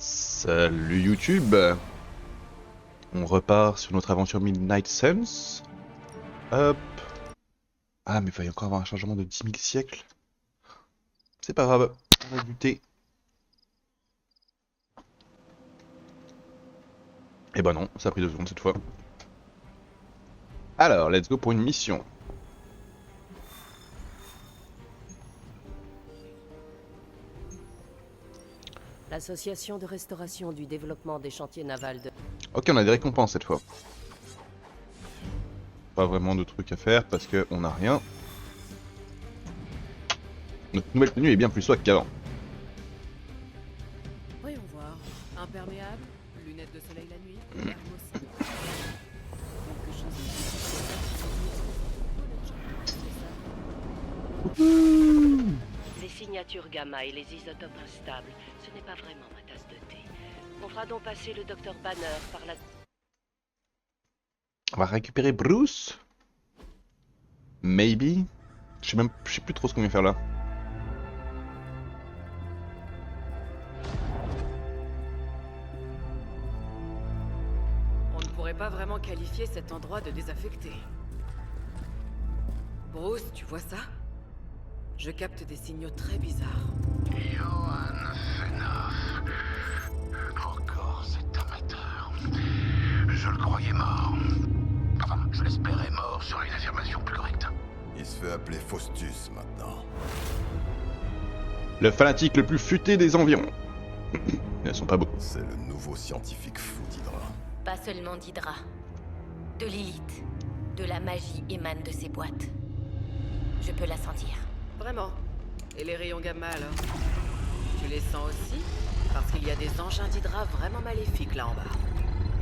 Salut YouTube. On repart sur notre aventure Midnight Suns. Hop. Ah mais il va y encore avoir un changement de 10 000 siècles. C'est pas grave, on va buter. Eh ben non, ça a pris 2 secondes cette fois. Alors, let's go pour une mission. L'association de restauration du développement des chantiers navals de... Ok, on a des récompenses cette fois. Pas vraiment de trucs à faire parce que on a rien. Notre nouvelle tenue est bien plus swag qu'avant. Voyons voir. Imperméable, lunettes de soleil la nuit, thermos. Quelque chose Les signatures gamma et les isotopes instables, ce n'est pas vraiment ma tasse de thé. On fera donc passer le docteur Banner par la... On va récupérer Bruce. Maybe. Je sais plus trop ce qu'on vient faire là. On ne pourrait pas vraiment qualifier cet endroit de désaffecté. Bruce, tu vois ça? Je capte des signaux très bizarres. Johan Fenhoff. Encore cet amateur. Je le croyais mort. Enfin, je l'espérais mort, serait une affirmation plus correcte. Il se fait appeler Faustus maintenant. Le fanatique le plus futé des environs. Elles sont pas beaux. C'est le nouveau scientifique fou d'Hydra. Pas seulement d'Hydra. De Lilith. De la magie émane de ces boîtes. Je peux la sentir. Vraiment. Et les rayons gamma alors? Tu les sens aussi? Parce qu'il y a des engins d'Hydra vraiment maléfiques là en bas.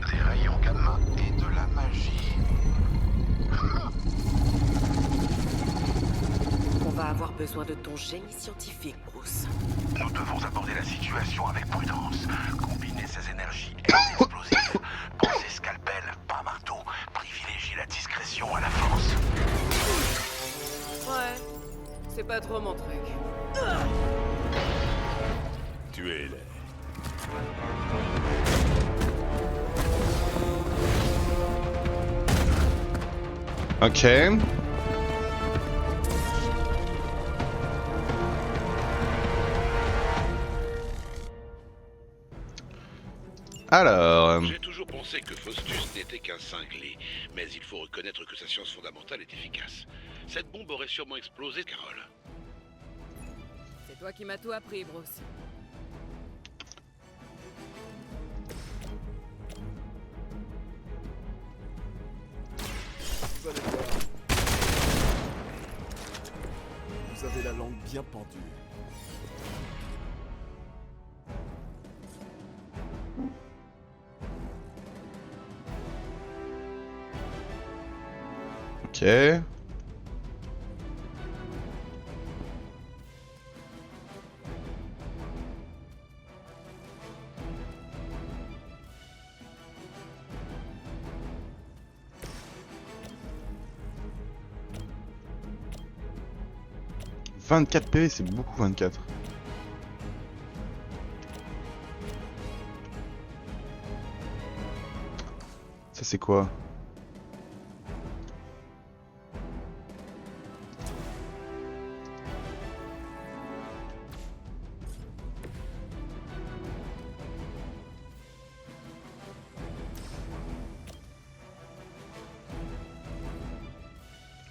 Des rayons gamma et de la magie. On va avoir besoin de ton génie scientifique, Bruce. Nous devons aborder la situation avec prudence. Combiner ces énergies explosives. Penser scalpel, pas marteau. Privilégier la discrétion à la force. Ouais. C'est pas trop mon truc. Tuez-les. Ok. Alors... J'ai toujours pensé que Faustus n'était qu'un cinglé, mais il faut reconnaître que sa science fondamentale est efficace. Cette bombe aurait sûrement explosé, Carole. C'est toi qui m'as tout appris, Bruce. Vous allez voir. Vous avez la langue bien pendue. Ok. « 24 PV, c'est beaucoup 24. » Ça c'est quoi?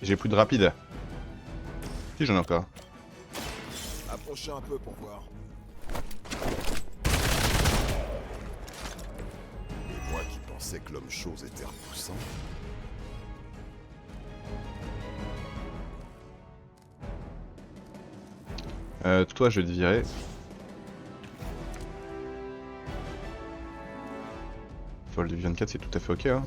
J'ai plus de rapide. Si j'en ai encore. Approchez un peu pour voir. Et moi qui pensais que l'homme chose était repoussant. Toi je vais te virer. Vol du 24 c'est tout à fait ok hein.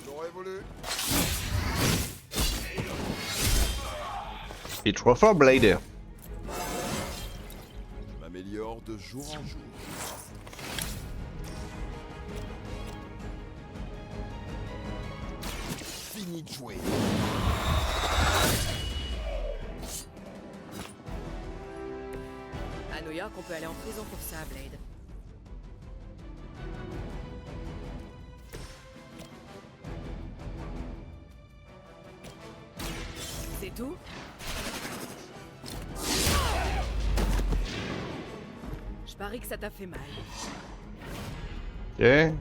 J'aurais voulu. Et Troffer Blade. Je m'améliore de jour en jour. Fini de jouer. dire qu'on peut aller en prison pour ça, Blade. C'est tout? Je parie que ça t'a fait mal. Ok.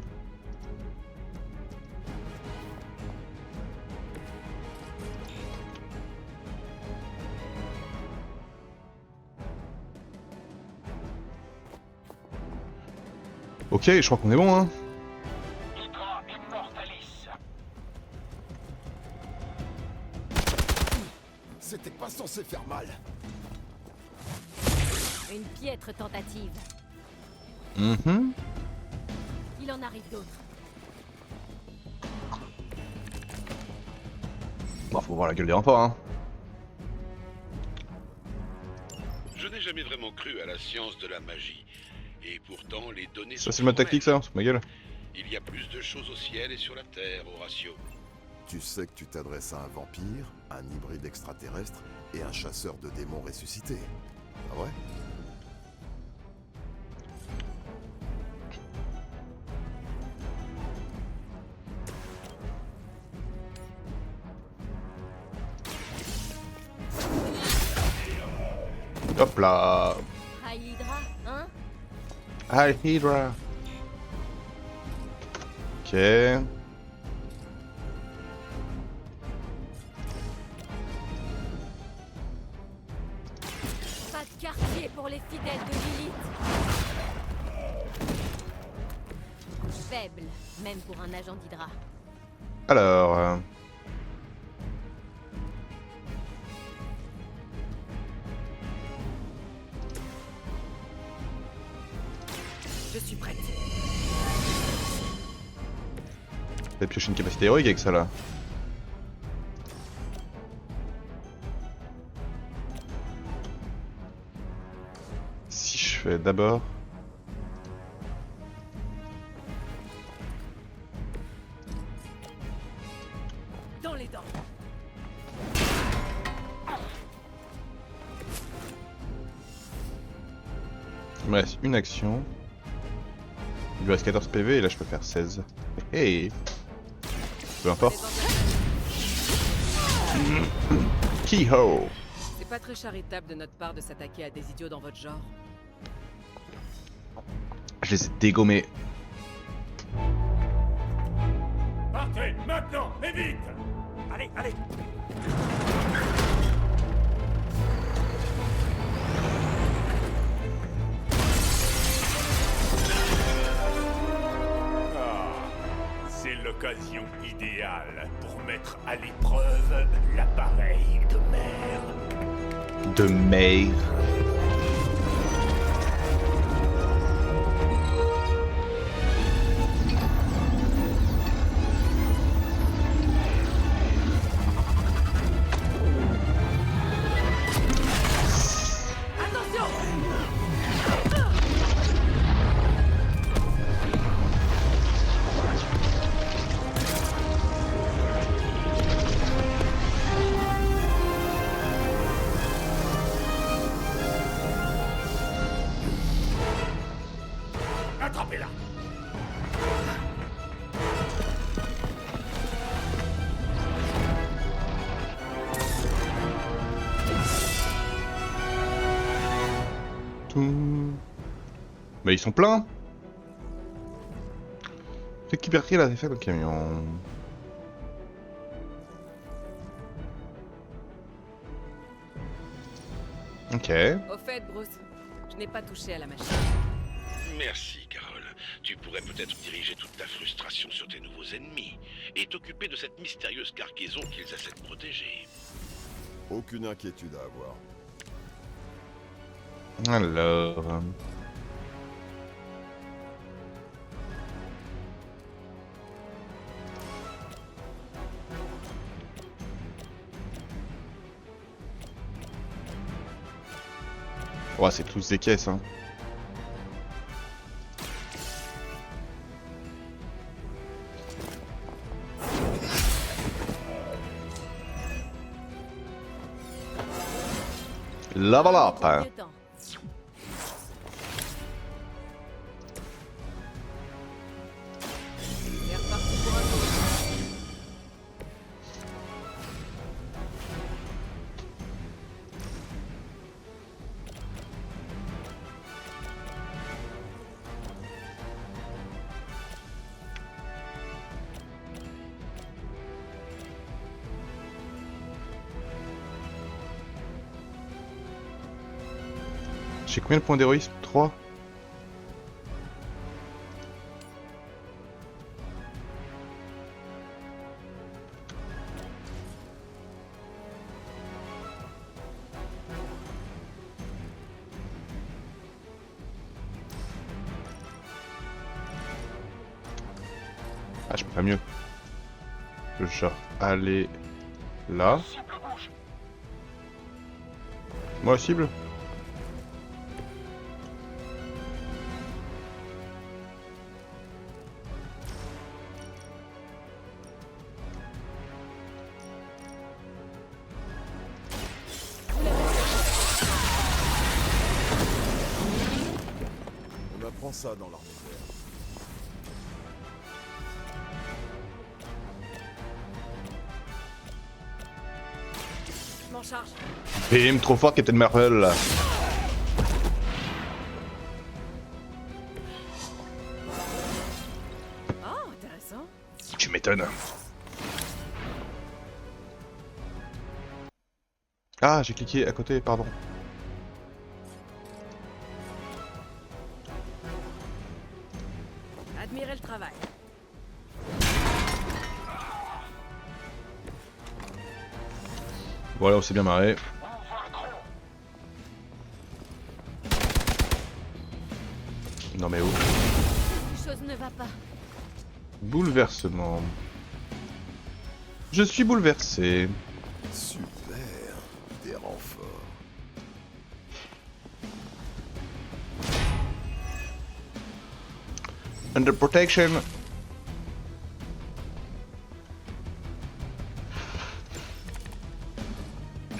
Ok, je crois qu'on est bon, hein. Hydra Immortalis. C'était pas censé faire mal. Une piètre tentative. Mhm. Il en arrive d'autres. Bon, faut voir la gueule des renforts, hein. Je n'ai jamais vraiment cru à la science de la magie. Et pourtant, les données Ça, sont c'est ma tactique, ça, vraies. c'est ma gueule. Il y a plus de choses au ciel et sur la Terre, Horatio. Tu sais que tu t'adresses à un vampire, un hybride extraterrestre et un chasseur de démons ressuscités. Ah ouais? Hop là. High Hydra, hein? Hi, Hydra. Ok. Pas de quartier pour les fidèles de Lilith. Faible, même pour un agent d'Hydra. Alors... Je suis prête. T'as pioché une capacité héroïque avec ça, là. Si je fais d'abord... Dans les dents. Il me reste une action. Il lui reste 14 PV et là je peux faire 16. Hey. Peu importe. Keyhole. C'est pas très charitable de notre part de s'attaquer à des idiots dans votre genre. Je les ai dégommés. Partez, maintenant, et vite. Allez, allez. C'est l'occasion idéale pour mettre à l'épreuve l'appareil de mer. De mer. Attrapez-la. Tout. Mais ils sont pleins. Récupérer la défaite au camion. Ok. Au fait, Bruce, je n'ai pas touché à la machine. Merci, Carole. Tu pourrais peut-être diriger toute ta frustration sur tes nouveaux ennemis et t'occuper de cette mystérieuse cargaison qu'ils essaient de protéger. Aucune inquiétude à avoir. Alors... Ouais, c'est tous des caisses, hein. Level up, hein. Mieux temps. J'ai combien de points d'héroïsme? 3. Ah, je peux pas mieux. Je vais genre aller là. Moi, cible. On apprend ça dans l'armée de l'air. Je m'en charge. Bim, trop fort, Captain Marvel. Oh, intéressant. Tu m'étonnes. Ah, j'ai cliqué à côté, pardon. Admirez le travail. Voilà, on s'est bien marré. Non mais où? Quelque chose ne va pas. Bouleversement. Je suis bouleversé. Super. Des renforts. Under protection.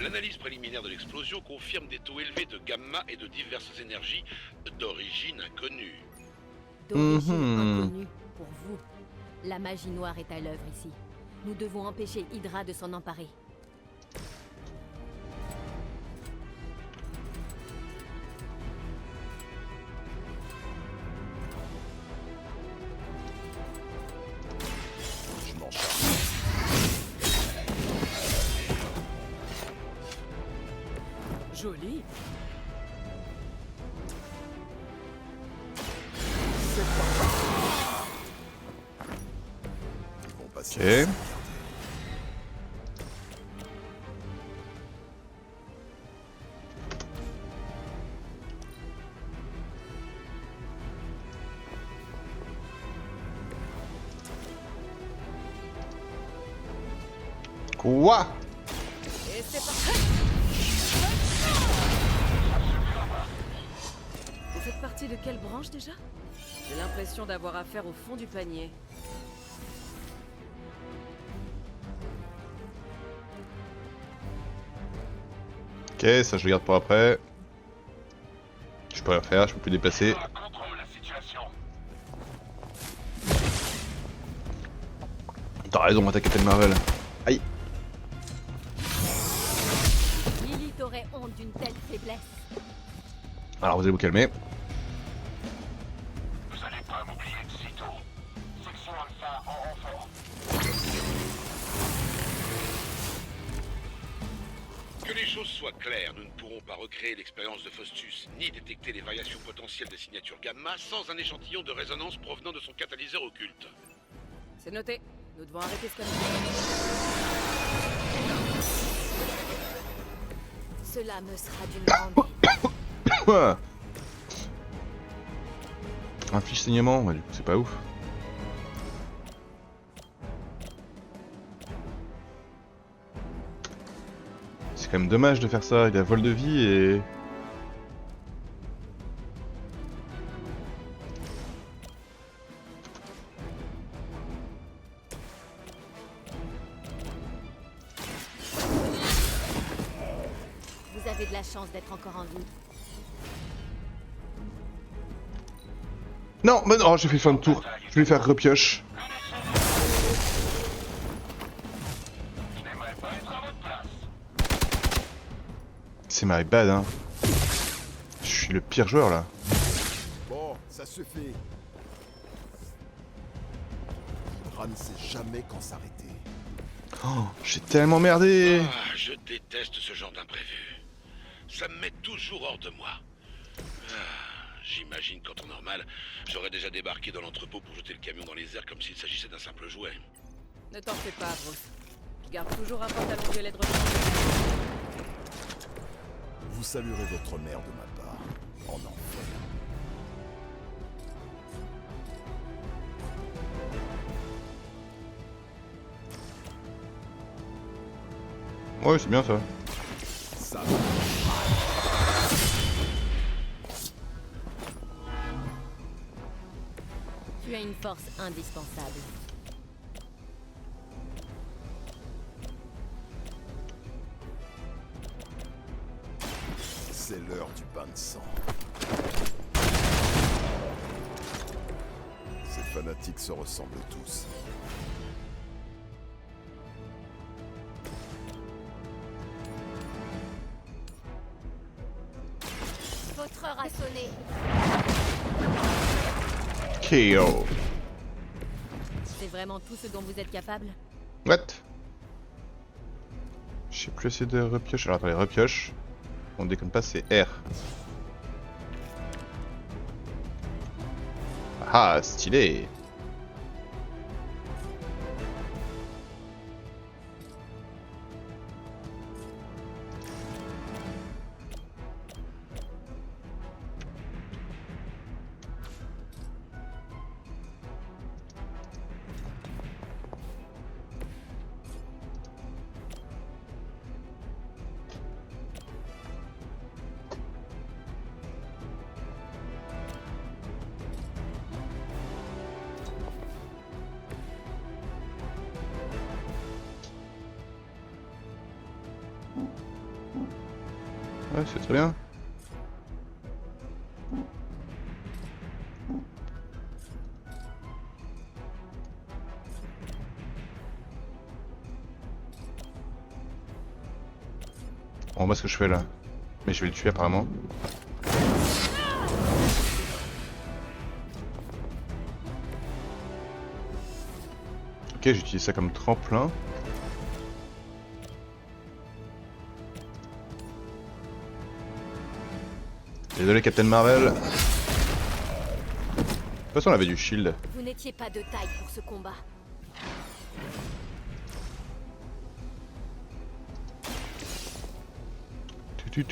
L'analyse préliminaire de l'explosion confirme des taux élevés de gamma et de diverses énergies d'origine inconnue. D'origine Mhm. inconnue pour vous. La magie noire est à l'œuvre ici. Nous devons empêcher Hydra de s'en emparer. Je m'en charge. Joli. Bon, Ok. patience. Quoi? Et c'est parti. Vous faites partie de quelle branche déjà? J'ai l'impression d'avoir affaire au fond du panier. Ok, ça je regarde pour après. Je peux rien faire, je peux plus déplacer. Contrôle la situation. T'as raison, attaque Captain Marvel. Aïe. Lilith aurait honte d'une telle faiblesse. Alors vous allez vous calmer. Vous allez pas m'oublier de sitôt. Section Alpha en renfort. Que les choses soient claires, nous ne pourrons pas recréer l'expérience de Faustus, ni détecter les variations potentielles des signatures gamma sans un échantillon de résonance provenant de son catalyseur occulte. C'est noté. Nous devons arrêter ce canon. Cela me sera d'une grande aide. Inflige saignement, ouais, du coup c'est pas ouf. C'est quand même dommage de faire ça, il a vol de vie et... Vous avez de la chance d'être encore en vie. Non, mais non, j'ai fait fin de tour. Je vais lui faire repioche. C'est my bad, hein. Je suis le pire joueur là. Bon, ça suffit. Hydra ne sait jamais quand s'arrêter. Oh, j'ai tellement merdé. Ah, je déteste ce genre d'imprévu. Ça me met toujours hors de moi. J'imagine qu'en temps normal, j'aurais déjà débarqué dans l'entrepôt pour jeter le camion dans les airs comme s'il s'agissait d'un simple jouet. Ne t'en fais pas, Bruce. Je garde toujours un pantalon violet de rechange. Vous saluerez votre mère de ma part, en enfer. Ouais, c'est bien ça. Ça Tu as une force indispensable. c'est l'heure du bain de sang. Ces fanatiques se ressemblent tous. Votre heure a sonné. KO. C'est vraiment tout ce dont vous êtes capable? What? Je sais plus essayer de repioche. Alors attendez, repioche. On déconne pas, c'est R. Ah, stylé. Ouais, c'est très bien. On voit ce que je fais là. Mais je vais le tuer apparemment. Ok, j'utilise ça comme tremplin. Désolé Captain Marvel. De toute façon on avait du shield. Vous n'étiez pas de taille pour ce combat. Tu.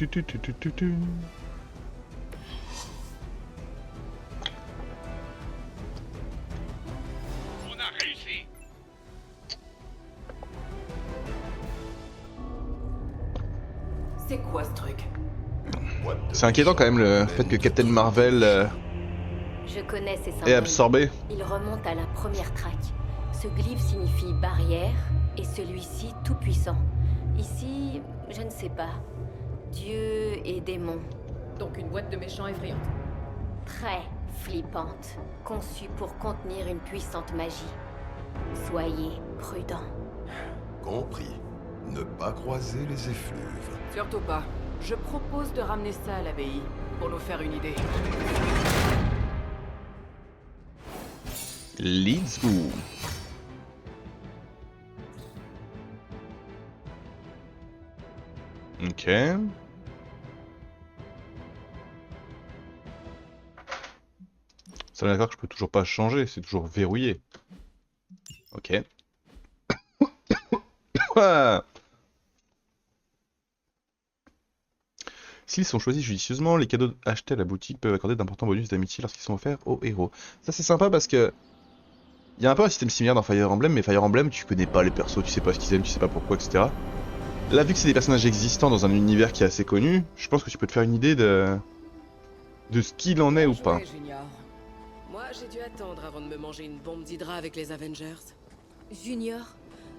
On a réussi! C'est quoi ce truc? C'est inquiétant quand même le fait que Captain Marvel Je connais ces symboles. est absorbé. Il remonte à la première traque. Ce glyphe signifie barrière et celui-ci tout puissant. Ici, je ne sais pas. Dieu et démon. Donc une boîte de méchants effrayante. Très flippante. Conçue pour contenir une puissante magie. Soyez prudents. Compris. Ne pas croiser les effluves. Surtout pas. Je propose de ramener ça à l'abbaye, pour nous faire une idée. Let's go. Ok. Ça d'accord que je peux toujours pas changer, c'est toujours verrouillé. Ok. S'ils sont choisis judicieusement, les cadeaux achetés à la boutique peuvent accorder d'importants bonus d'amitié lorsqu'ils sont offerts aux héros. Ça c'est sympa parce que il y a un peu un système similaire dans Fire Emblem, mais Fire Emblem tu connais pas les persos, tu sais pas ce qu'ils aiment, tu sais pas pourquoi, etc. Là vu que c'est des personnages existants dans un univers qui est assez connu, je pense que tu peux te faire une idée de ce qu'il en est ou pas. Ouais, Junior. Moi, j'ai dû attendre avant de me manger une bombe d'Hydra avec les Avengers. Junior,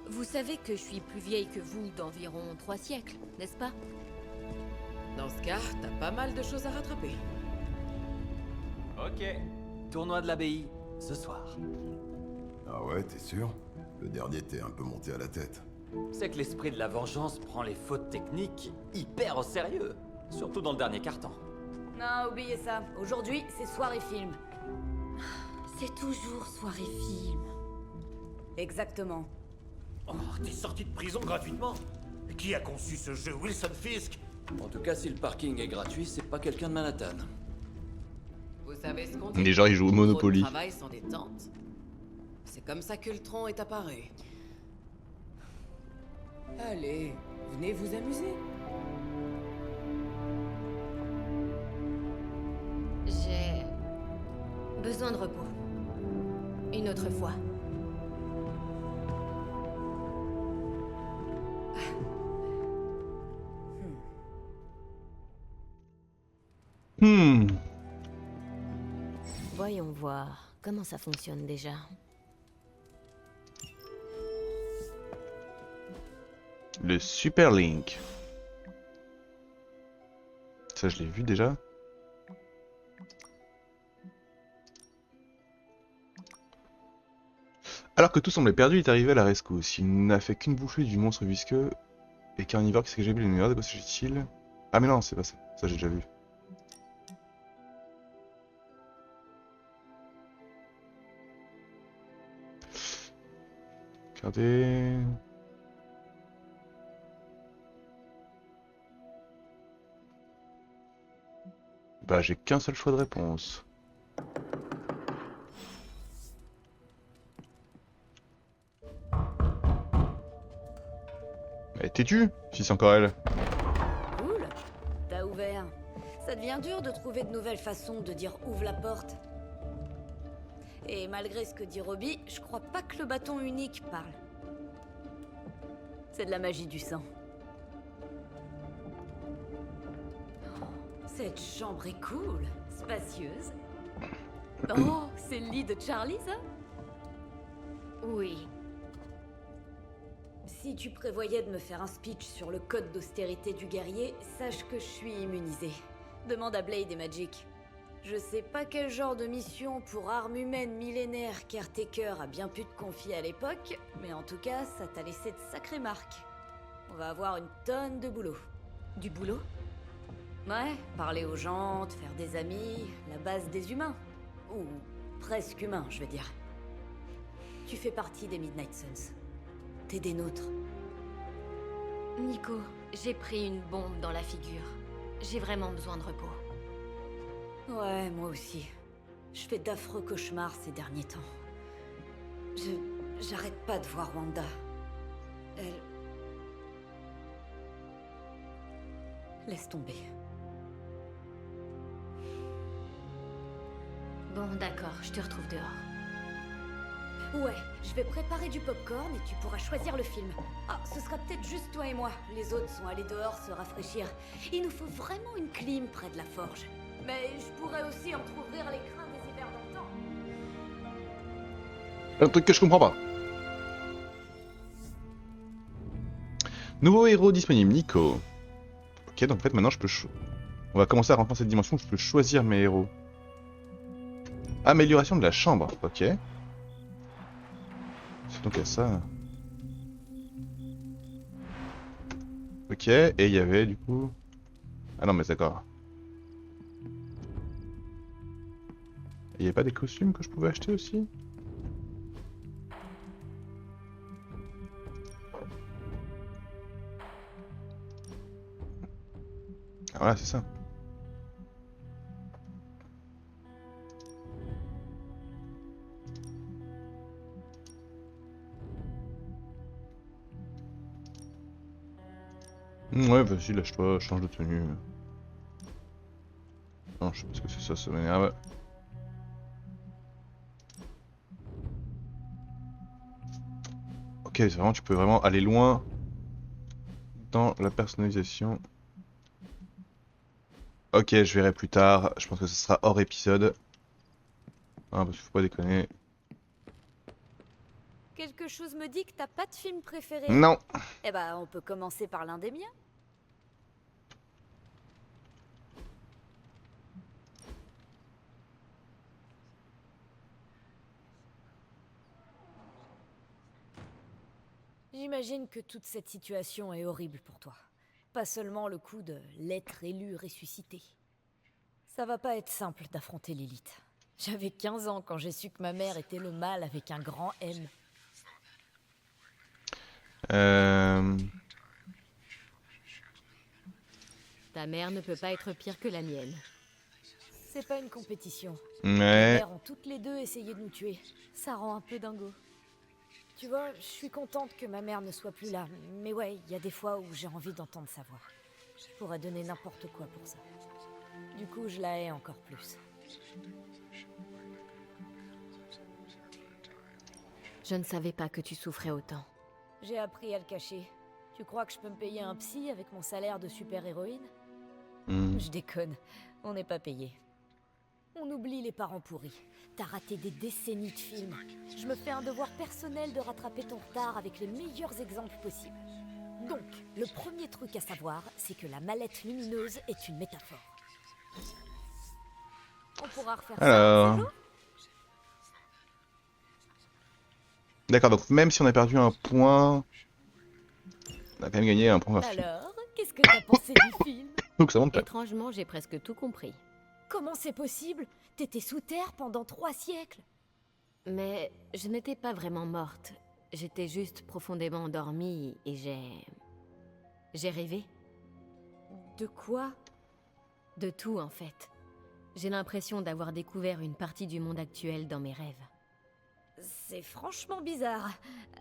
vous savez que je suis plus vieille que vous d'environ 3 siècles, n'est-ce pas? Dans ce cas, t'as pas mal de choses à rattraper. Ok, tournoi de l'abbaye, ce soir. Ah ouais, t'es sûr? Le dernier t'est un peu monté à la tête. C'est que l'esprit de la vengeance prend les fautes techniques hyper au sérieux. Surtout dans le dernier carton. Non, oubliez ça. Aujourd'hui, c'est soirée film. C'est toujours soirée film. Exactement. Oh, t'es sorti de prison gratuitement? Qui a conçu ce jeu, Wilson Fisk? En tout cas, si le parking est gratuit, c'est pas quelqu'un de Manhattan. Vous savez ce qu'on dit? Les gens ils jouent au Trop de Monopoly. travail sans détente. C'est comme ça qu'Ultron est apparu. Allez, venez vous amuser. J'ai besoin de repos. Une autre fois. Hmm. Voyons voir comment ça fonctionne déjà. Le Super Link. Ça je l'ai vu déjà. Alors que tout semblait perdu, il est arrivé à la rescousse. Il n'a fait qu'une bouffée du monstre visqueux et carnivore qui s'est gébé l'univers. De quoi s'agit-il? Ah mais non, c'est pas ça. Ça j'ai déjà vu. Regardez... Bah j'ai qu'un seul choix de réponse. Mais t'es-tu? Si c'est encore elle. Cool. T'as ouvert. Ça devient dur de trouver de nouvelles façons de dire ouvre la porte. Et malgré ce que dit Robbie, je crois pas que le bâton unique parle. C'est de la magie du sang. Oh, cette chambre est cool, spacieuse. Oh, c'est le lit de Charlie, ça? Oui. Si tu prévoyais de me faire un speech sur le code d'austérité du guerrier, sache que je suis immunisée. Demande à Blade et Magic. Je sais pas quel genre de mission pour arme humaine millénaire Caretaker a bien pu te confier à l'époque, mais en tout cas, ça t'a laissé de sacrées marques. On va avoir une tonne de boulot. Du boulot? Ouais, parler aux gens, te faire des amis, la base des humains. Ou presque humains, je veux dire. Tu fais partie des Midnight Suns. T'es des nôtres. Nico, j'ai pris une bombe dans la figure. J'ai vraiment besoin de repos. Ouais, moi aussi. Je fais d'affreux cauchemars ces derniers temps. J'arrête pas de voir Wanda. Elle... Laisse tomber. Bon, d'accord, je te retrouve dehors. Ouais, je vais préparer du popcorn et tu pourras choisir le film. Ah, ce sera peut-être juste toi et moi. Les autres sont allés dehors se rafraîchir. Il nous faut vraiment une clim près de la forge. Mais je pourrais aussi entrouvrir les crins des hivers d'antan. Un truc que je comprends pas. Nouveau héros disponible, Nico. Ok, donc en fait maintenant je peux... On va commencer à rentrer dans cette dimension, je peux choisir mes héros. Amélioration de la chambre, ok. C'est donc à ça. Ok, et il y avait du coup... Ah non mais d'accord. Il n'y avait pas des costumes que je pouvais acheter aussi? Ah voilà, c'est ça. Ouais, vas-y, lâche-toi, change de tenue. Non, je sais pas ce que c'est ça m'énerve. Ok, c'est vraiment, tu peux vraiment aller loin dans la personnalisation. Ok, je verrai plus tard. Je pense que ce sera hors épisode. Ah, parce qu'il faut pas déconner. Quelque chose me dit que t'as pas de film préféré. Non. Eh ben, on peut commencer par l'un des miens. J'imagine que toute cette situation est horrible pour toi. Pas seulement le coup de l'être élu ressuscité. Ça va pas être simple d'affronter Lilith. J'avais 15 ans quand j'ai su que ma mère était le mal avec un grand M. Ta mère ne peut pas être pire que la mienne. C'est pas une compétition. Ouais. Les mères ont toutes les deux essayé de nous tuer. Ça rend un peu dingo. Tu vois, je suis contente que ma mère ne soit plus là. Mais ouais, il y a des fois où j'ai envie d'entendre sa voix. Je pourrais donner n'importe quoi pour ça. Du coup, je la hais encore plus. Je ne savais pas que tu souffrais autant. J'ai appris à le cacher. Tu crois que je peux me payer un psy avec mon salaire de super-héroïne? Je déconne, on n'est pas payé. On oublie les parents pourris. T'as raté des décennies de films. Je me fais un devoir personnel de rattraper ton retard avec les meilleurs exemples possibles. Donc, le premier truc à savoir, c'est que la mallette lumineuse est une métaphore. On pourra refaire ça un Alors... D'accord, donc même si on a perdu un point, on a quand même gagné un point. Alors, qu'est-ce que t'as pensé du film? Donc ça monte pas. Étrangement, j'ai presque tout compris. Comment c'est possible? T'étais sous terre pendant 3 siècles. Mais je n'étais pas vraiment morte. J'étais juste profondément endormie et j'ai rêvé. De quoi? De tout, en fait. J'ai l'impression d'avoir découvert une partie du monde actuel dans mes rêves. C'est franchement bizarre.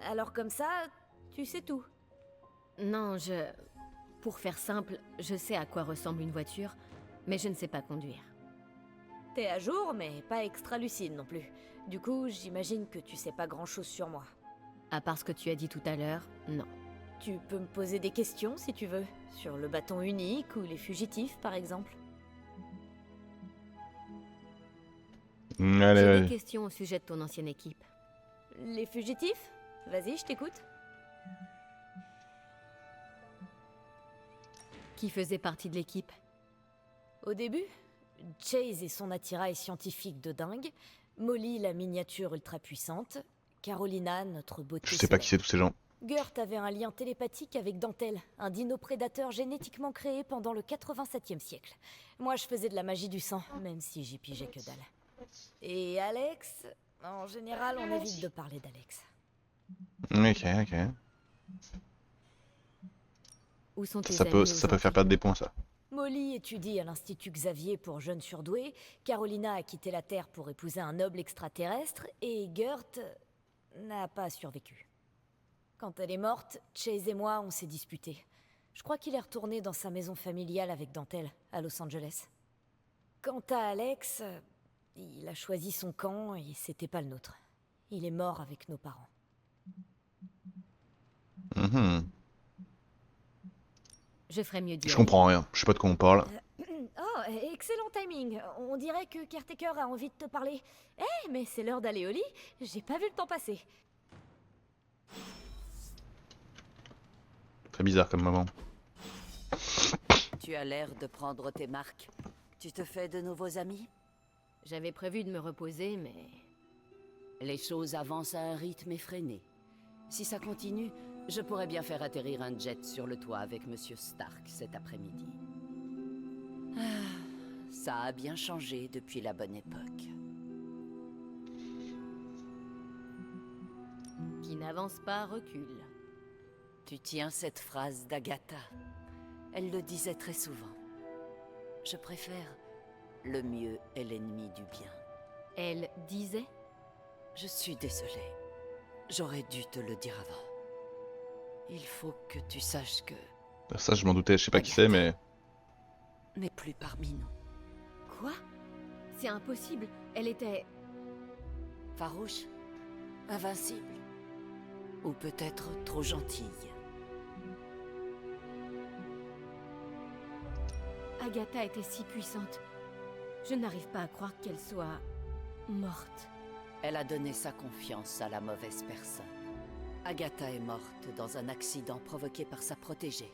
Alors comme ça, tu sais tout. Non, Pour faire simple, je sais à quoi ressemble une voiture, mais je ne sais pas conduire. T'es à jour, mais pas extra lucide non plus. Du coup, j'imagine que tu sais pas grand-chose sur moi. À part ce que tu as dit tout à l'heure, non. Tu peux me poser des questions si tu veux. Sur le bâton unique ou les fugitifs, par exemple. Allez, J'ai allez. des questions au sujet de ton ancienne équipe. Les fugitifs? Vas-y, je t'écoute. Qui faisait partie de l'équipe? Au début, Chase et son attirail scientifique de dingue, Molly la miniature ultra puissante, Carolina notre beauté Je sais pas qui c'est célèbre. tous ces gens. Gurt avait un lien télépathique avec Dentelle, un dino-prédateur génétiquement créé pendant le 87e siècle. Moi, je faisais de la magie du sang, même si j'y pigeais que dalle. Et Alex, en général, on évite de parler d'Alex. Ok, ok. Où sont tes Ça amis peut faire aujourd'hui? perdre des points, ça. Molly étudie à l'Institut Xavier pour jeunes surdoués, Carolina a quitté la Terre pour épouser un noble extraterrestre, et Gurt n'a pas survécu. Quand elle est morte, Chase et moi, on s'est disputés. Je crois qu'il est retourné dans sa maison familiale avec Dentelle, à Los Angeles. Quant à Alex, il a choisi son camp et c'était pas le nôtre. Il est mort avec nos parents. Je ferais mieux d'y Je aller. comprends rien, je sais pas de quoi on parle. Oh, excellent timing. On dirait que Caretaker a envie de te parler. Eh, mais c'est l'heure d'aller au lit. J'ai pas vu le temps passer. Très bizarre comme moment. Tu as l'air de prendre tes marques. Tu te fais de nouveaux amis? J'avais prévu de me reposer, mais... Les choses avancent à un rythme effréné. Si ça continue, je pourrais bien faire atterrir un jet sur le toit avec Monsieur Stark cet après-midi. Ah, ça a bien changé depuis la bonne époque. Qui n'avance pas recule. Tu tiens cette phrase d'Agatha. Elle le disait très souvent. Je préfère « le mieux est l'ennemi du bien ». Elle disait? Je suis désolée. J'aurais dû te le dire avant. Il faut que tu saches que... Ça, je m'en doutais, je sais pas qui c'est, mais... n'est plus parmi nous. Quoi? C'est impossible. Elle était... Farouche, invincible, ou peut-être trop gentille. Agatha était si puissante. Je n'arrive pas à croire qu'elle soit... morte. Elle a donné sa confiance à la mauvaise personne. Agatha est morte dans un accident provoqué par sa protégée,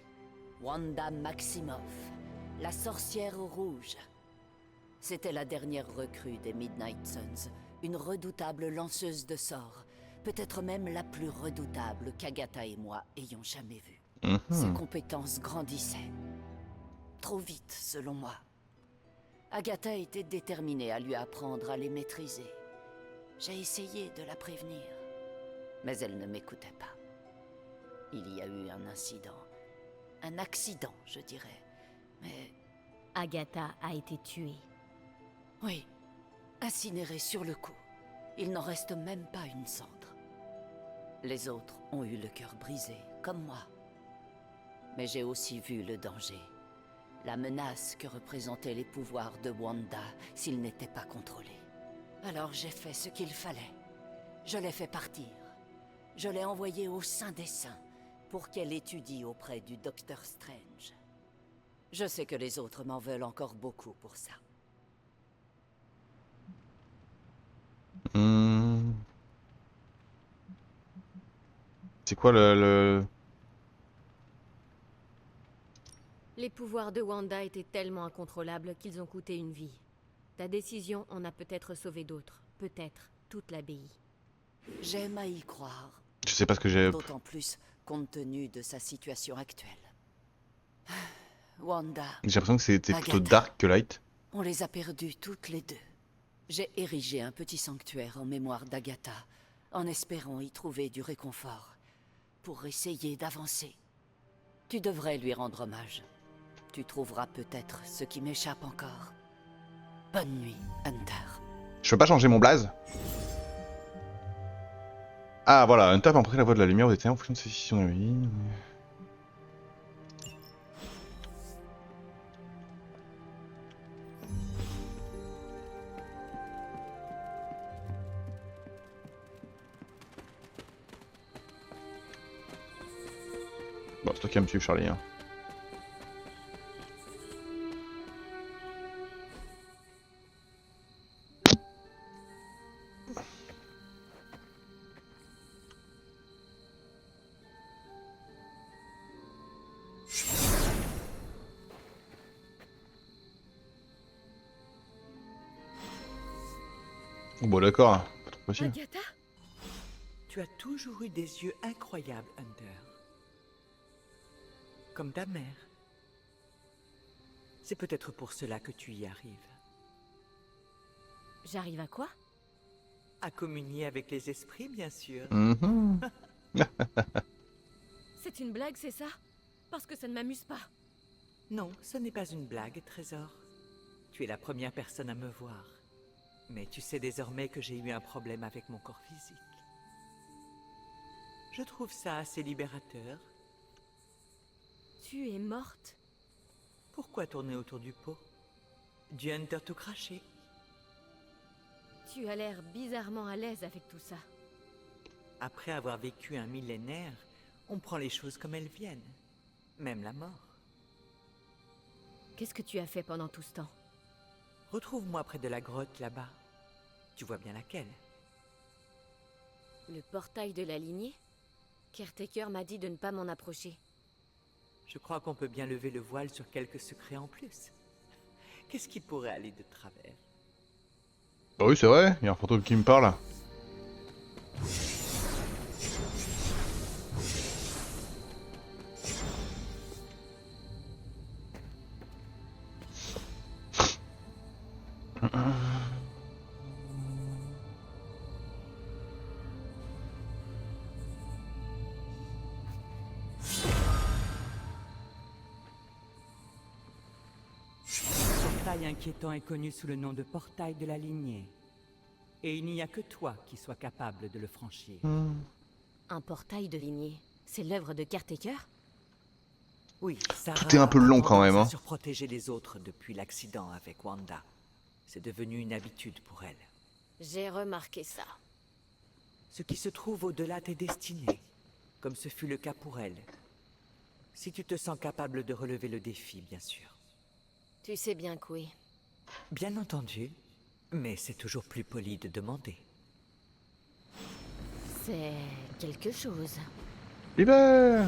Wanda Maximoff, la sorcière rouge. C'était la dernière recrue des Midnight Suns, une redoutable lanceuse de sorts, peut-être même la plus redoutable qu'Agatha et moi ayons jamais vue. Ses compétences grandissaient. Trop vite, selon moi. Agatha était déterminée à lui apprendre à les maîtriser. J'ai essayé de la prévenir, mais elle ne m'écoutait pas. Il y a eu un incident. Un accident, je dirais. Mais Agatha a été tuée. Oui, incinéré sur le coup. Il n'en reste même pas une cendre. Les autres ont eu le cœur brisé, comme moi. Mais j'ai aussi vu le danger. La menace que représentaient les pouvoirs de Wanda s'ils n'étaient pas contrôlés. Alors j'ai fait ce qu'il fallait. Je l'ai fait partir. Je l'ai envoyée au Saint des Saints pour qu'elle étudie auprès du Docteur Strange. Je sais que les autres m'en veulent encore beaucoup pour ça. C'est quoi le... Les pouvoirs de Wanda étaient tellement incontrôlables qu'ils ont coûté une vie. Ta décision en a peut-être sauvé d'autres. Peut-être toute l'abbaye. J'aime à y croire. Je sais pas ce que j'ai... D'autant plus compte tenu de sa situation actuelle. Wanda, J'ai l'impression que c'était plutôt Agatha. dark que light. On les a perdues toutes les deux. J'ai érigé un petit sanctuaire en mémoire d'Agatha, en espérant y trouver du réconfort, pour essayer d'avancer. Tu devrais lui rendre hommage. Tu trouveras peut-être ce qui m'échappe encore. Bonne nuit, Hunter. Je peux pas changer mon blaze? Ah voilà, Hunter va emprunter la voie de la lumière aux états en fonction de ses décisions de la vie. Bon, c'est toi qui vas me suivre, Charlie. Hein. Bon d'accord, pas trop possible. Agatha? Tu as toujours eu des yeux incroyables, Hunter. Comme ta mère. C'est peut-être pour cela que tu y arrives. J'arrive à quoi? À communier avec les esprits, bien sûr. Mhm. C'est une blague, c'est ça? Parce que ça ne m'amuse pas. Non, ce n'est pas une blague, Trésor. Tu es la première personne à me voir. Mais tu sais désormais que j'ai eu un problème avec mon corps physique. Je trouve ça assez libérateur. Tu es morte? Pourquoi tourner autour du pot? Du Hunter tout craché. Tu as l'air bizarrement à l'aise avec tout ça. Après avoir vécu un millénaire, on prend les choses comme elles viennent. Même la mort. Qu'est-ce que tu as fait pendant tout ce temps? Retrouve-moi près de la grotte là-bas. Tu vois bien laquelle? Le portail de la lignée? Caretaker m'a dit de ne pas m'en approcher. Je crois qu'on peut bien lever le voile sur quelques secrets en plus. Qu'est-ce qui pourrait aller de travers? Bah oui c'est vrai, il y a un fantôme qui me parle. Ce portail inquiétant est connu sous le nom de portail de la lignée. Et il n'y a que toi qui sois capable de le franchir. Un portail de lignée? C'est l'œuvre de Caretaker? Oui, Sarah Tout est un peu long quand même. Hein. a surprotégé les autres depuis l'accident avec Wanda. C'est devenu une habitude pour elle. J'ai remarqué ça. Ce qui se trouve au-delà tes destinées, comme ce fut le cas pour elle. Si tu te sens capable de relever le défi, bien sûr. Tu sais bien que oui. Bien entendu, mais c'est toujours plus poli de demander. C'est quelque chose. L'hiver.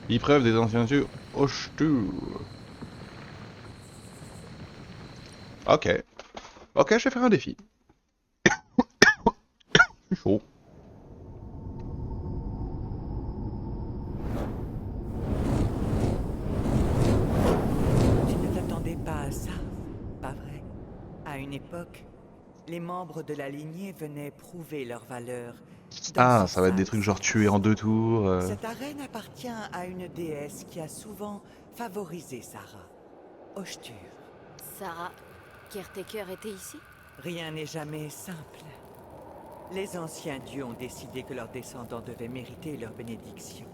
L'épreuve des anciens dieux Oshtur. Ok. Ok, je vais faire un défi. Je suis chaud. Tu ne t'attendais pas à ça, pas vrai? À une époque, les membres de la lignée venaient prouver leur valeur. Ah, ça va être des trucs genre tuer en 2 tours. Cette arène appartient à une déesse qui a souvent favorisé Sarah. Oshtur. Sarah, Caretaker était ici? Rien n'est jamais simple. Les anciens dieux ont décidé que leurs descendants devaient mériter leur bénédiction.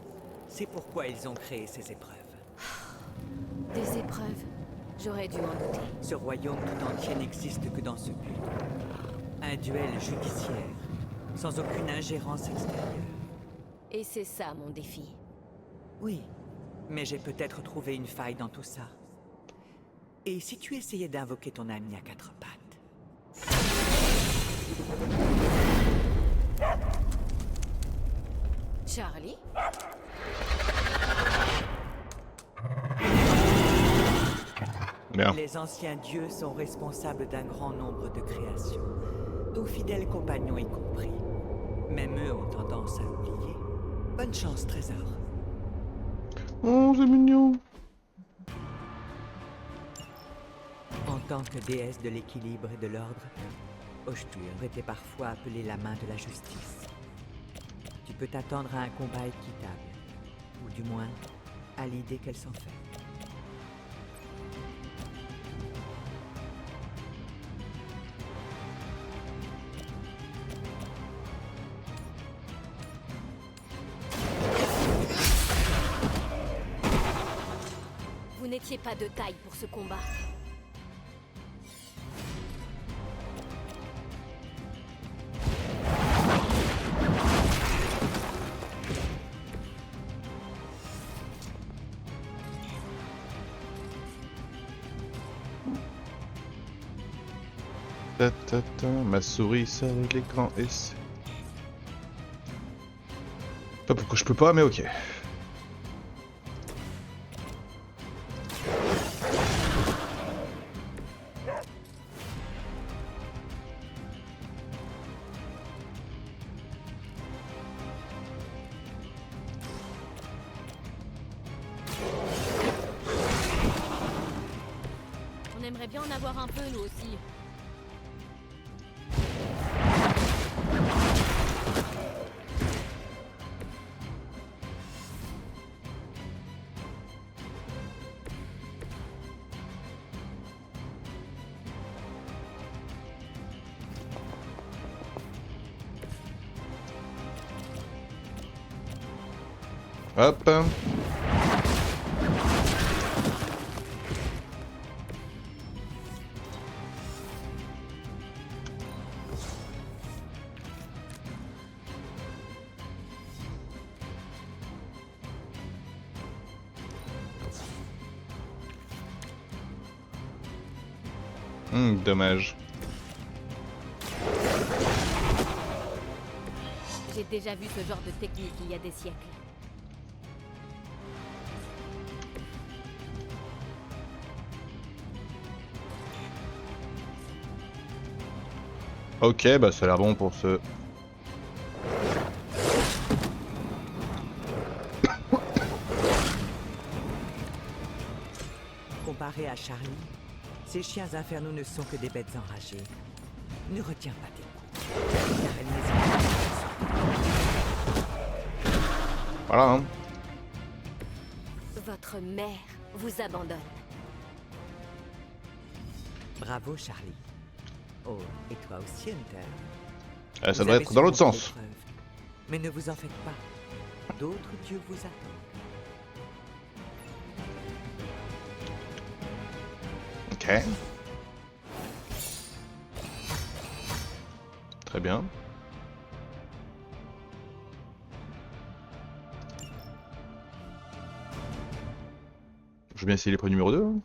C'est pourquoi ils ont créé ces épreuves. Des épreuves? J'aurais dû m'en douter. Ce royaume tout entier n'existe que dans ce but. Un duel judiciaire, sans aucune ingérence extérieure. Et c'est ça mon défi. Oui, mais j'ai peut-être trouvé une faille dans tout ça. Et si tu essayais d'invoquer ton ami à quatre pattes? Charlie? Bien. Les anciens dieux sont responsables d'un grand nombre de créations, nos fidèles compagnons y compris. Même eux ont tendance à oublier. Bonne chance, trésor. Oh, c'est mignon. En tant que déesse de l'équilibre et de l'ordre, Oshtur était parfois appelée la main de la justice. Tu peux t'attendre à un combat équitable, ou du moins à l'idée qu'elle s'en fait. Vous n'étiez pas de taille pour ce combat. Ma souris sort de l'écran et c'est... Pas pourquoi je peux pas, mais ok. On aimerait bien en avoir un peu, nous aussi. Hop. Dommage. J'ai déjà vu ce genre de technique il y a des siècles. Ok, bah ça a l'air bon pour ce... Comparé à Charlie, ces chiens infernaux ne sont que des bêtes enragées. Ne retiens pas tes coups, car elles n'hésitent pas. Voilà, hein. Votre mère vous abandonne. Bravo, Charlie. Oh, et toi aussi, Hunter. Ça Vous devrait avez être dans l'autre surmonté sens. l'épreuve. Mais ne vous en faites pas. D'autres dieux vous attendent. Ok. Très bien. Je vais bien essayer l'épreuve numéro 2. Hein.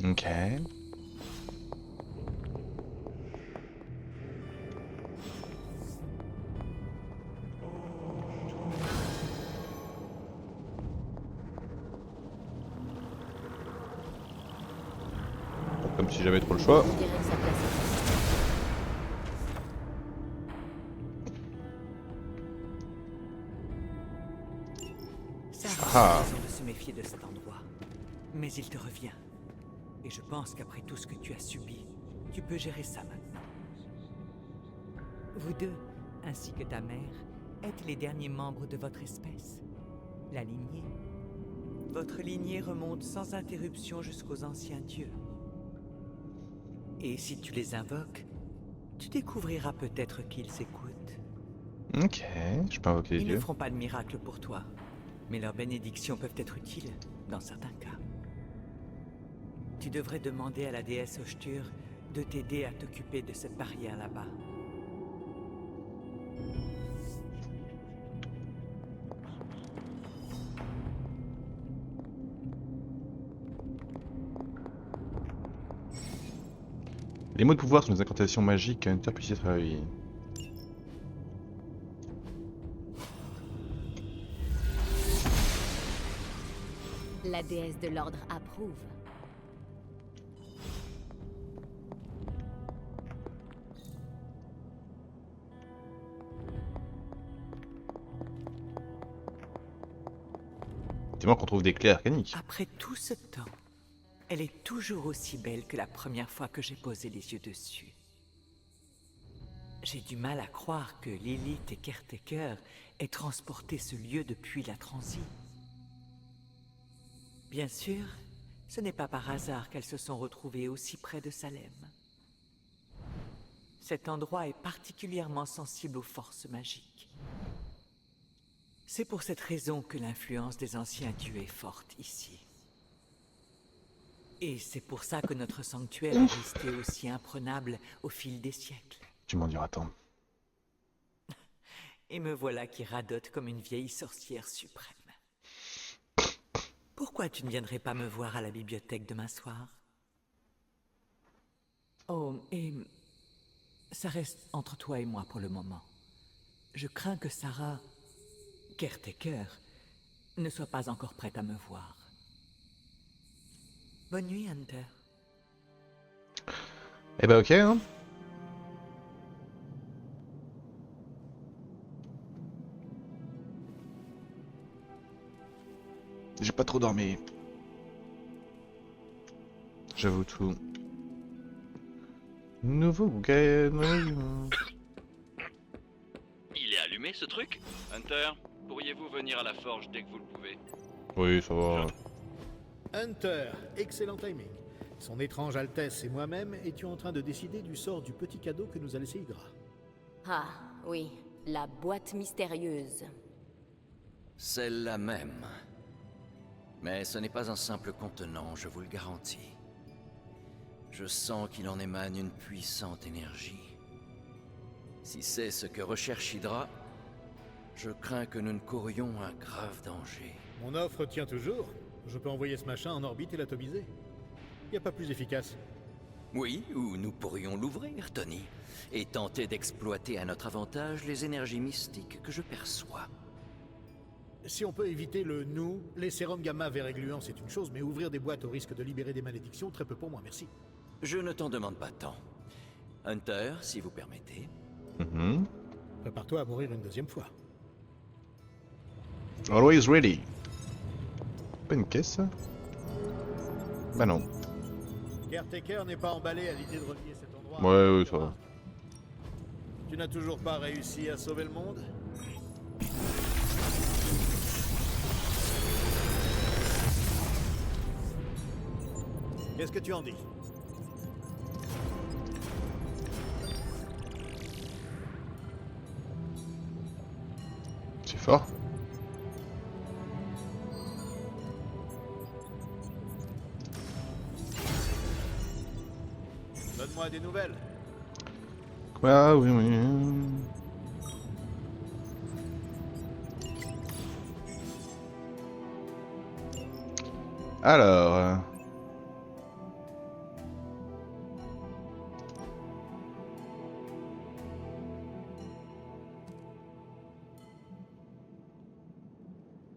Ok. Comme si j'avais trop le choix. On dirait que ça place. Ça Ah. a raison de se méfier de cet endroit. Mais il te revient. Et je pense qu'après tout ce que tu as subi, tu peux gérer ça maintenant. Vous deux, ainsi que ta mère, êtes les derniers membres de votre espèce. La lignée. Votre lignée remonte sans interruption jusqu'aux anciens dieux. Et si tu les invoques, tu découvriras peut-être qu'ils écoutent. Ok, je peux invoquer les Ils ne dieux. feront pas de miracle pour toi, mais leurs bénédictions peuvent être utiles dans certains cas. Tu devrais demander à la déesse Oshtur de t'aider à t'occuper de cette barrière là-bas. Les mots de pouvoir sont des incantations magiques qu'un hunter puisse travailler. La déesse de l'ordre approuve. C'est moi qu'on trouve des clés arcaniques. Après tout ce temps, elle est toujours aussi belle que la première fois que j'ai posé les yeux dessus. J'ai du mal à croire que Lilith et Caretaker aient transporté ce lieu depuis la transie. Bien sûr, ce n'est pas par hasard qu'elles se sont retrouvées aussi près de Salem. Cet endroit est particulièrement sensible aux forces magiques. C'est pour cette raison que l'influence des anciens dieux est forte ici. Et c'est pour ça que notre sanctuaire est resté aussi imprenable au fil des siècles. Tu m'en diras tant. Et me voilà qui radote comme une vieille sorcière suprême. Pourquoi tu ne viendrais pas me voir à la bibliothèque demain soir? Oh, et ça reste entre toi et moi pour le moment. Je crains que Sarah, Caretaker, ne soit pas encore prête à me voir. Bonne nuit, Hunter. Eh ben ok, hein. J'ai pas trop dormi. J'avoue tout. Nouveau game. Il est allumé ce truc? Hunter, pourriez-vous venir à la forge dès que vous le pouvez? Oui, ça va. Hunter, excellent timing. Son étrange Altesse et moi-même étions en train de décider du sort du petit cadeau que nous a laissé Hydra. Ah, oui, la boîte mystérieuse. Celle-là même. Mais ce n'est pas un simple contenant, je vous le garantis. Je sens qu'il en émane une puissante énergie. Si c'est ce que recherche Hydra, je crains que nous ne courions un grave danger. Mon offre tient toujours. Je peux envoyer ce machin en orbite et l'atomiser. Y a pas plus efficace. Oui, ou nous pourrions l'ouvrir, Tony, et tenter d'exploiter à notre avantage les énergies mystiques que je perçois. Si on peut éviter le nous, les sérums gamma vert et gluants c'est une chose, mais ouvrir des boîtes au risque de libérer des malédictions, très peu pour moi, merci. Je ne t'en demande pas tant. Hunter, si vous permettez. Prépare-toi à mourir une deuxième fois. Always ready. Pas une caisse ça? Bah non. Caretaker n'est pas emballé à l'idée de relier cet endroit. Ouais, ça va. Tu n'as toujours pas réussi à sauver le monde? Qu'est-ce que tu en dis? C'est fort. Donne-moi des nouvelles. Ah oui, oui. Alors...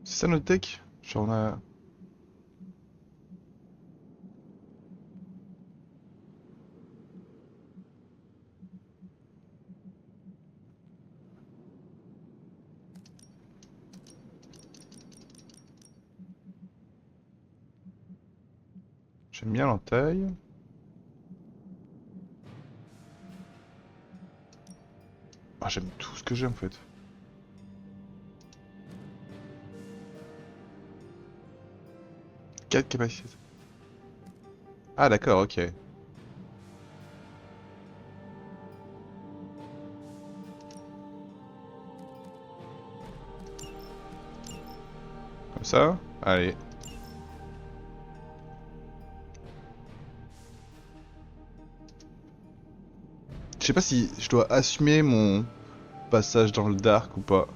C'est ça notre deck? Genre on a... J'aime bien l'entaille. Ah, j'aime tout ce que j'ai en fait. Quatre capacités. Ah d'accord, ok. Comme ça? Allez. Je sais pas si je dois assumer mon passage dans le dark ou pas.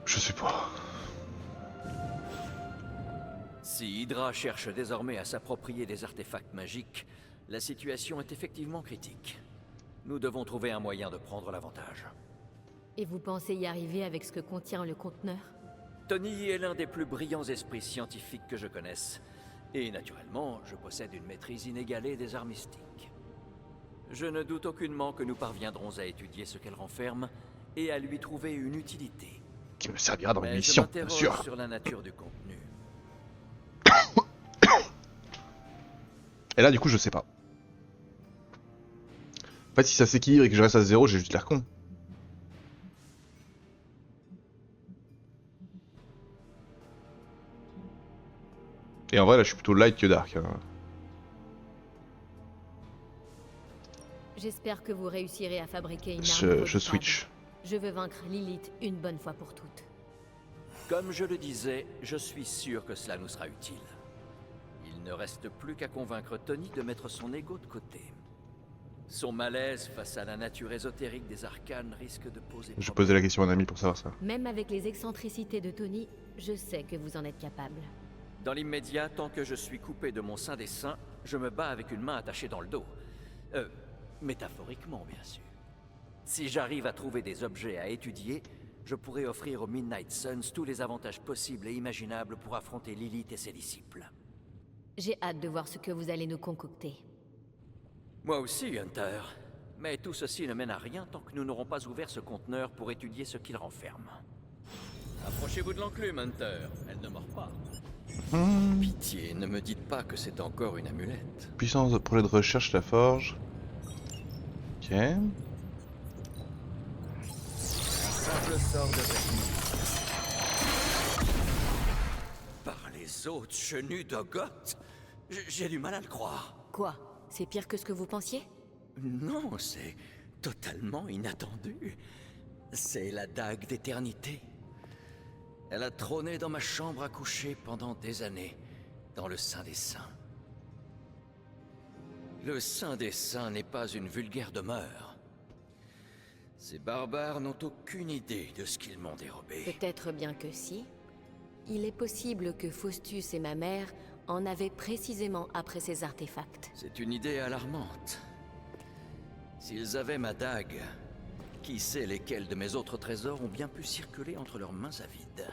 Je sais pas. Si Hydra cherche désormais à s'approprier des artefacts magiques, la situation est effectivement critique. Nous devons trouver un moyen de prendre l'avantage. Et vous pensez y arriver avec ce que contient le conteneur? Tony est l'un des plus brillants esprits scientifiques que je connaisse. Et naturellement, je possède une maîtrise inégalée des arts mystiques. Je ne doute aucunement que nous parviendrons à étudier ce qu'elle renferme et à lui trouver une utilité. Qui me servira dans Mais une mission, je bien m'interroge sûr. sur la nature du contenu. Et là, du coup, je sais pas. En fait, si ça s'équilibre et que je reste à 0, j'ai juste l'air con. Et en vrai, là, je suis plutôt light que dark. Hein. J'espère que vous réussirez à fabriquer une arme Je redoutable. switch. Je veux vaincre Lilith une bonne fois pour toutes. Comme je le disais, je suis sûr que cela nous sera utile. Il ne reste plus qu'à convaincre Tony de mettre son ego de côté. Son malaise face à la nature ésotérique des arcanes risque de poser Je problème. posais la question à un ami pour savoir ça. Même avec les excentricités de Tony, je sais que vous en êtes capable. Dans l'immédiat, tant que je suis coupé de mon sein des seins, je me bats avec une main attachée dans le dos. Métaphoriquement, bien sûr. Si j'arrive à trouver des objets à étudier, je pourrais offrir aux Midnight Suns tous les avantages possibles et imaginables pour affronter Lilith et ses disciples. J'ai hâte de voir ce que vous allez nous concocter. Moi aussi, Hunter. Mais tout ceci ne mène à rien tant que nous n'aurons pas ouvert ce conteneur pour étudier ce qu'il renferme. Approchez-vous de l'enclume, Hunter. Elle ne mord pas. Pitié, ne me dites pas que c'est encore une amulette. Puissance de projet de recherche, la forge. Ok. Simple sort de Par les autres chenus d'Ogoth, j'ai du mal à le croire. Quoi? C'est pire que ce que vous pensiez? Non, c'est totalement inattendu. C'est la dague d'éternité. Elle a trôné dans ma chambre à coucher pendant des années, dans le Saint des Saints. Le Saint des Saints n'est pas une vulgaire demeure. Ces barbares n'ont aucune idée de ce qu'ils m'ont dérobé. Peut-être bien que si. Il est possible que Faustus et ma mère en avaient précisément après ces artefacts. C'est une idée alarmante. S'ils avaient ma dague, qui sait lesquels de mes autres trésors ont bien pu circuler entre leurs mains avides.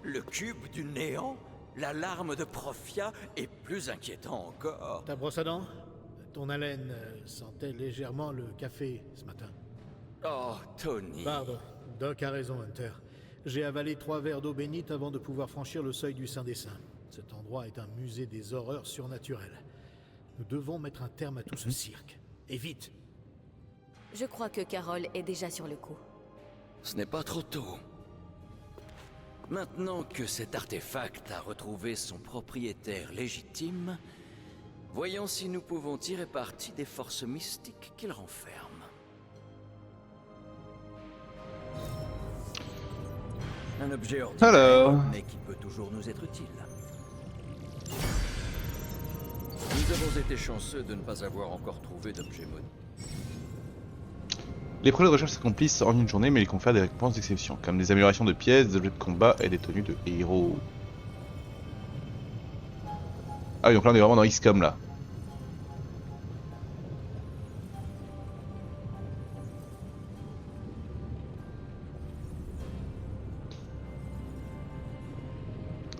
Le cube du néant, la larme de Profia, et plus inquiétant encore... Ta brosse à dents? Ton haleine sentait légèrement le café ce matin. Oh, Tony... Pardon, Doc a raison, Hunter. J'ai avalé 3 verres d'eau bénite avant de pouvoir franchir le seuil du Saint des Saints. Cet endroit est un musée des horreurs surnaturelles. Nous devons mettre un terme à tout ce cirque. Et vite! Je crois que Carole est déjà sur le coup. Ce n'est pas trop tôt. Maintenant que cet artefact a retrouvé son propriétaire légitime, voyons si nous pouvons tirer parti des forces mystiques qu'il renferme. Un objet ordinaire, Alors. mais qui peut toujours nous être utile. Nous avons été chanceux de ne pas avoir encore trouvé d'objet maudit. Les projets de recherche s'accomplissent en une journée, mais ils confèrent des récompenses d'exception, comme des améliorations de pièces, des objets de combat et des tenues de héros. Ah oui, donc là on est vraiment dans XCOM là.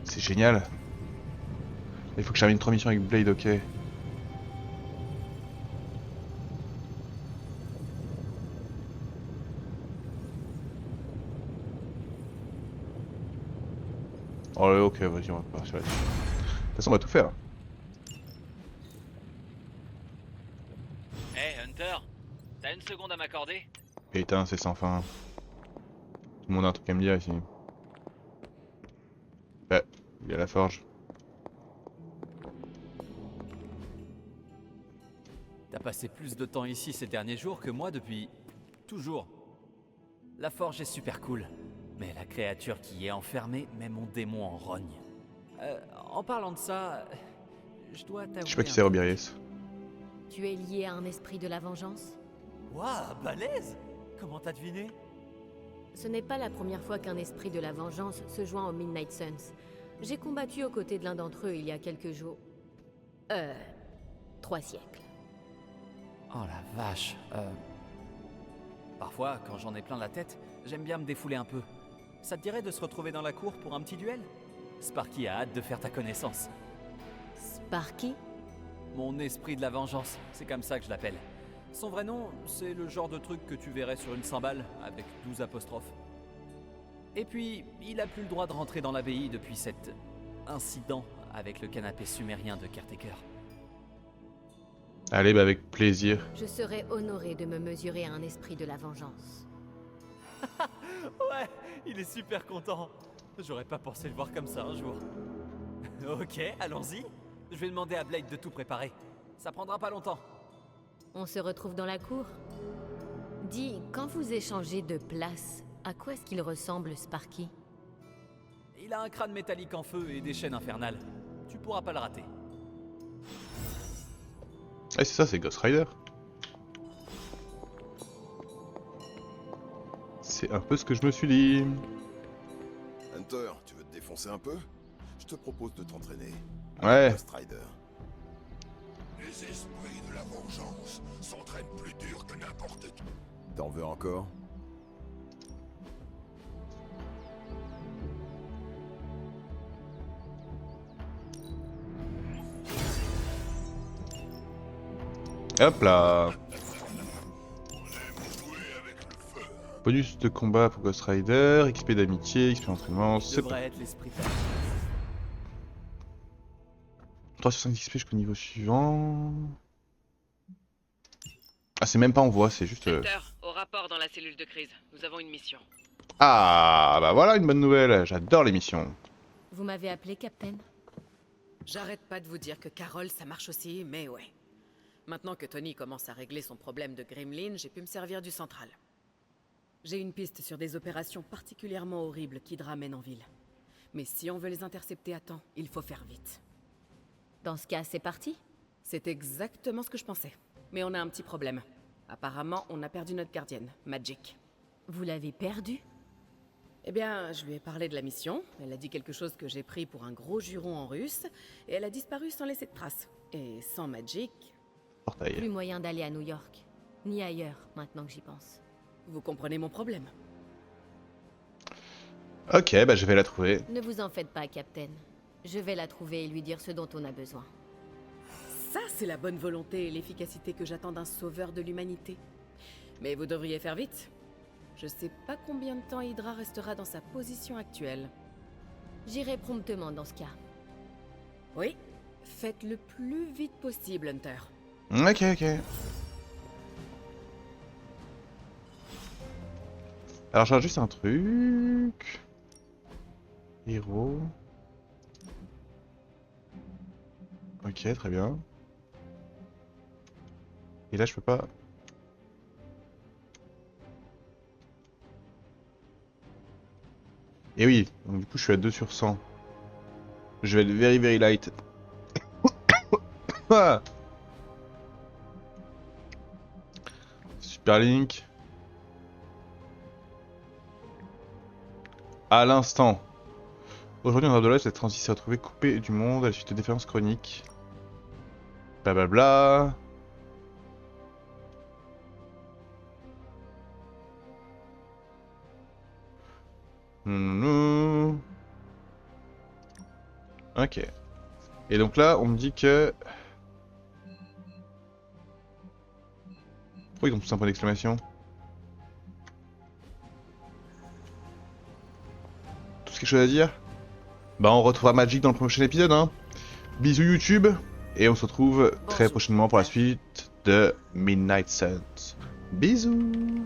C'est génial. Il faut que j'arrive une 3 missions avec Blade, ok. Oh ok, vas-y, on va partir là-dessus. De toute façon, on va tout faire. Hey Hunter, t'as une seconde à m'accorder? Putain, c'est sans fin. Tout le monde a un truc à me dire ici. Bah, il y a la forge. T'as passé plus de temps ici ces derniers jours que moi depuis... toujours. La forge est super cool, mais la créature qui y est enfermée met mon démon en rogne. En parlant de ça, je dois t'avouer... Je sais pas qui c'est Robirius. Tu es lié à un esprit de la vengeance? Waouh, balèze! Comment t'as deviné? Ce n'est pas la première fois qu'un esprit de la vengeance se joint aux Midnight Suns. J'ai combattu aux côtés de l'un d'entre eux il y a quelques jours. 3 siècles. Oh la vache, Parfois, quand j'en ai plein la tête, j'aime bien me défouler un peu. Ça te dirait de se retrouver dans la cour pour un petit duel? Sparky a hâte de faire ta connaissance. Sparky? Mon esprit de la vengeance, c'est comme ça que je l'appelle. Son vrai nom, c'est le genre de truc que tu verrais sur une cymbale, avec 12 apostrophes. Et puis, il a plus le droit de rentrer dans l'abbaye depuis cet incident avec le canapé sumérien de Caretaker. Allez, bah avec plaisir. Je serais honoré de me mesurer à un esprit de la vengeance. Ouais, il est super content. J'aurais pas pensé le voir comme ça un jour. Ok, allons-y. Je vais demander à Blade de tout préparer. Ça prendra pas longtemps. On se retrouve dans la cour. Dis, quand vous échangez de place, à quoi est-ce qu'il ressemble, Sparky? Il a un crâne métallique en feu et des chaînes infernales. Tu pourras pas le rater. Ah, c'est ça, c'est Ghost Rider. C'est un peu ce que je me suis dit. Hunter, tu veux te défoncer un peu? Je te propose de t'entraîner. Ouais. Ghost Rider. Les esprits de la vengeance s'entraînent plus dur que n'importe qui. T'en veux encore? Hop là. Bonus de combat pour Ghost Rider, XP d'amitié, XP d'entraînement, c'est pas... Devrait être l'esprit. 3 sur 5 XP jusqu'au niveau suivant... Ah, c'est même pas en voix, c'est juste... Hunter, au rapport dans la cellule de crise. Nous avons une mission. Ah, bah voilà une bonne nouvelle, j'adore les missions. Vous m'avez appelé, Captain? J'arrête pas de vous dire que Carol, ça marche aussi, mais ouais. Maintenant que Tony commence à régler son problème de Gremlin, j'ai pu me servir du central. J'ai une piste sur des opérations particulièrement horribles qu'Hydra mène en ville. Mais si on veut les intercepter à temps, il faut faire vite. Dans ce cas, c'est parti? C'est exactement ce que je pensais. Mais on a un petit problème. Apparemment, on a perdu notre gardienne, Magic. Vous l'avez perdue? Eh bien, je lui ai parlé de la mission. Elle a dit quelque chose que j'ai pris pour un gros juron en russe. Et elle a disparu sans laisser de traces. Et sans Magic... Portail. Plus moyen d'aller à New York. Ni ailleurs, maintenant que j'y pense. Vous comprenez mon problème? Ok, bah je vais la trouver. Ne vous en faites pas, Captain. Je vais la trouver et lui dire ce dont on a besoin. Ça, c'est la bonne volonté et l'efficacité que j'attends d'un sauveur de l'humanité. Mais vous devriez faire vite. Je sais pas combien de temps Hydra restera dans sa position actuelle. J'irai promptement dans ce cas. Oui, faites le plus vite possible, Hunter. Ok, ok. Alors je regarde juste un truc... Héros... Ok, très bien. Et là je peux pas... Et oui, donc du coup je suis à 2 sur 100. Je vais être very very light. Super Link. À l'instant. Aujourd'hui, on a de l'âge, cette transition s'est retrouvée coupée du monde à la suite de défaillances chroniques. Blablabla. Ok. Et donc là, on me dit que... Pourquoi ils ont tous un point d'exclamation? Tous quelque chose à dire? Bah on retrouvera Magic dans le prochain épisode, hein. Bisous YouTube, et on se retrouve très prochainement pour la suite de Midnight Suns. Bisous.